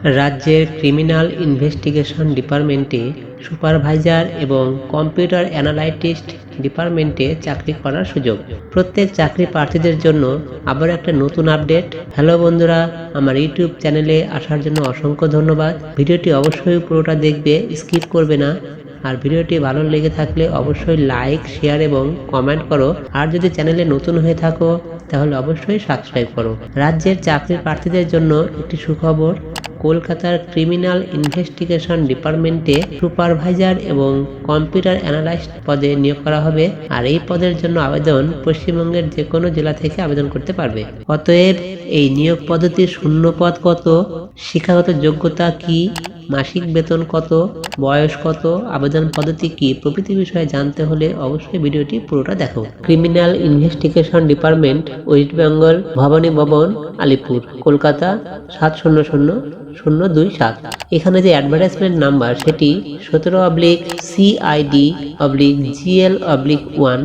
রাজ্যের criminal investigation ডিপার্টমেন্টে supervisor এবং কম্পিউটার অ্যানালাইটিস্ট ডিপার্টমেন্টে চাকরি করার সুযোগ। প্রত্যেক চাকরি প্রার্থীদের জন্য আবার একটা নতুন আপডেট। হ্যালো বন্ধুরা, আমার ইউটিউব চ্যানেলে আসার জন্য অসংখ্য ধন্যবাদ। ভিডিওটি অবশ্যই পুরোটা দেখবে, স্কিপ করবে না। আর ভিডিওটি ভালো লেগে থাকলে অবশ্যই লাইক, শেয়ার এবং কমেন্ট করো। আর যদি চ্যানেলে নতুন হয়ে থাকো তাহলে অবশ্যই সাবস্ক্রাইব করো। রাজ্যের চাকরি প্রার্থীদের জন্য একটি সুখবর। কলকাতার ক্রিমিনাল ইনভেস্টিগেশন ডিপার্টমেন্টে সুপারভাইজার এবং কম্পিউটার অ্যানালাইস্ট পদে নিয়োগ করা হবে। আর এই পদের জন্য আবেদন পশ্চিমবঙ্গের যে কোনো জেলা থেকে আবেদন করতে পারবে। অতএব এই নিয়োগ পদ্ধতির শূন্য পদ কত, শিক্ষাগত যোগ্যতা কি, মাসিক বেতন কত, বয়স কত, আবেদন পদ্ধতি কি প্রভৃতি বিষয়ে জানতে হলে অবশ্যই ভিডিওটি পুরোটা দেখো। Criminal investigation department, West Bengal, Bhabani Bhaban, Alipore, Kolkata 700027। এখানে যে অ্যাডভার্টাইজমেন্ট নাম্বার সেটি 17/CID/GL/1,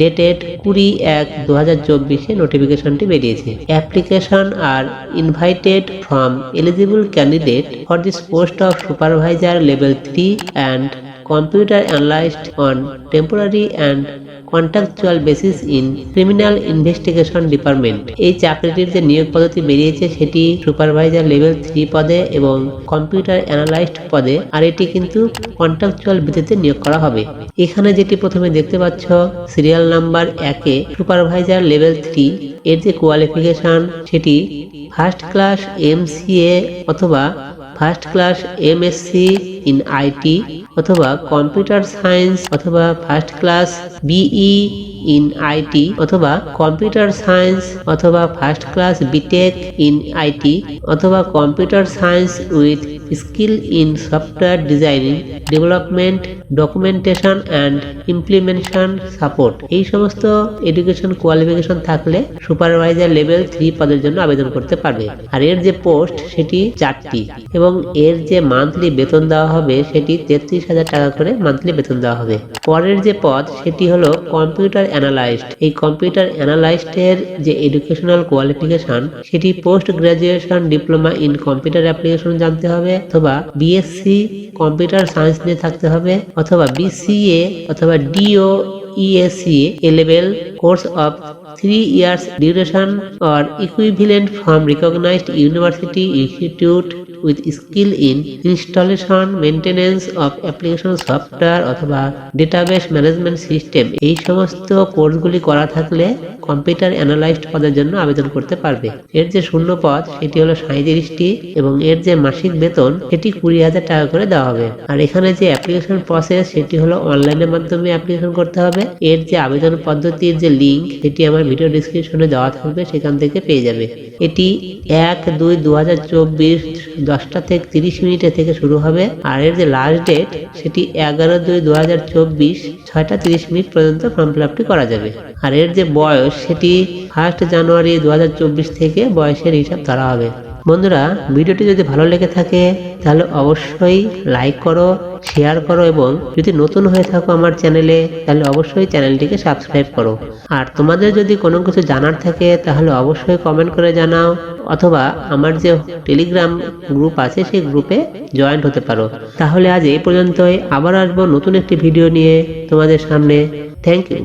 ডেটেড 20/1/2024 নোটিফিকেশনটি বেরিয়েছে। Application are invited from eligible candidate for this post of supervisor level 3 and computer analyst on temporary and contractual basis in criminal investigation department. এই চাকরিটির যে নিয়োগ পদ্ধতি বেরিয়েছে সেটি সুপারভাইজার লেভেল 3 পদে এবং কম্পিউটার অ্যানালাইস্ট পদে। আর এটি কিন্তু কন্ট্রাকচুয়াল ভিত্তিতে নিয়োগ করা হবে। এখানে যেটি প্রথমে দেখতে পাচ্ছ সিরিয়াল নাম্বার 1-এ সুপারভাইজার লেভেল 3 এর যে কোয়ালিফিকেশন সেটি ফার্স্ট ক্লাস MCA অথবা first class MSc in IT অথবা কম্পিউটার সায়েন্স অথবা first class BE in IT অথবা কম্পিউটার সায়েন্স অথবা first class BTech in IT অথবা computer science with skill in software designing, development, documentation and implementation support. এই সমস্ত education qualification থাকলে supervisor level 3 পদের জন্য আবেদন করতে পারবে। আর এর যে পোস্ট সেটি 4টি এবং এর যে মান্থলি বেতন দেওয়া হবে সেটি 33,000 টাকা করে মান্থলি বেতন দেওয়া হবে। পরের যে পদ সেটি হলো কম্পিউটার অ্যানালাইস্ট। এই কম্পিউটার অ্যানালাইস্টের যে এডুকেশনাল কোয়ালিফিকেশন সেটি post graduation diploma in computer application জানতে হবে অথবা BSc কম্পিউটার সায়েন্স নিয়ে থাকতে হবে অথবা BCA অথবা DOESCA A level course of 3 years duration or equivalent from recognized university institute with skill in installation, maintenance of application software অথবা database management system। এই সমস্ত কোর্সগুলি করা থাকলে কম্পিউটার অ্যানালাইস্ট পদের জন্য আবেদন করতে পারবে। এর যে শূন্য পদ সেটি হলো 37টি এবং এর যে মাসিক বেতন সেটি 20,000 টাকা করে দেওয়া হবে। আর এখানে যে অ্যাপ্লিকেশন প্রসেস সেটি হলো অনলাইনের মাধ্যমে অ্যাপ্লিকেশন করতে হবে। এর যে আবেদন পদ্ধতির যে লিঙ্ক সেটি আমার ভিডিও ডেসক্রিপশনে দেওয়া থাকবে, সেখান থেকে পেয়ে যাবে। এটি 1/2/2024 10টা থেকে 30 মিনিটে থেকে শুরু হবে। আর এর যে লাস্ট ডেট সেটি 11/2/2024 6টা 30 মিনিট পর্যন্ত ফর্ম ফিল আপটি করা যাবে। আর এর যে বয়স সেটি 1 জানুয়ারি 2024 থেকে বয়সের হিসাব ধরা হবে। বন্ধুরা, ভিডিওটি যদি ভালো লেগে থাকে তাহলে অবশ্যই লাইক করো, শেয়ার করো এবং যদি নতুন হয়ে থাকো আমার চ্যানেলে তাহলে অবশ্যই চ্যানেলটিকে সাবস্ক্রাইব করো। আর তোমাদের যদি কোনো কিছু জানার থাকে তাহলে অবশ্যই কমেন্ট করে জানাও অথবা আমার যে টেলিগ্রাম গ্রুপ আছে সেই গ্রুপে জয়েন্ট হতে পারো। তাহলে আজ এই পর্যন্তই, আবার আসবো নতুন একটি ভিডিও নিয়ে তোমাদের সামনে। Thank you.